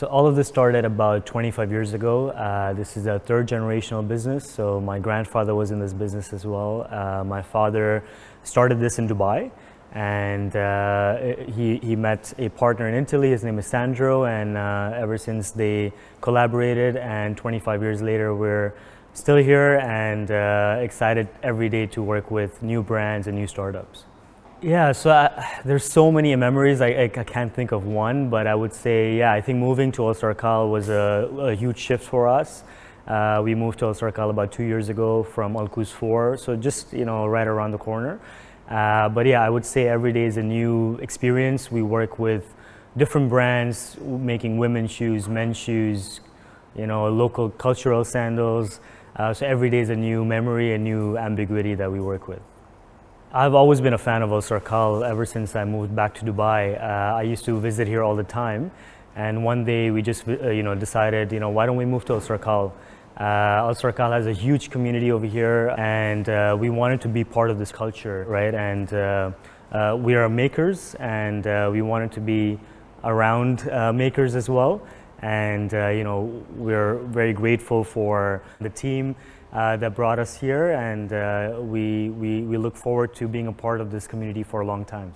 So all of this started about 25 years ago. This is a third generational business. So my grandfather was in this business as well. My father started this in Dubai, and he met a partner in Italy. His name is Sandro, and ever since they collaborated, and 25 years later we're still here and excited every day to work with new brands and new startups. Yeah, so there's so many memories. I can't think of one, but I would say, yeah, I think moving to Alserkal was a huge shift for us. We moved to Alserkal about 2 years ago from Al Quoz 4, so just right around the corner. But yeah, I would say every day is a new experience. We work with different brands, making women's shoes, men's shoes, local cultural sandals. So every day is a new memory, a new ambiguity that we work with. I've always been a fan of Alserkal ever since I moved back to Dubai. I used to visit here all the time, and one day we just decided, why don't we move to Alserkal? Alserkal has a huge community over here, and we wanted to be part of this culture, right? And we are makers, and we wanted to be around makers as well. And we're very grateful for the team that brought us here, and we look forward to being a part of this community for a long time.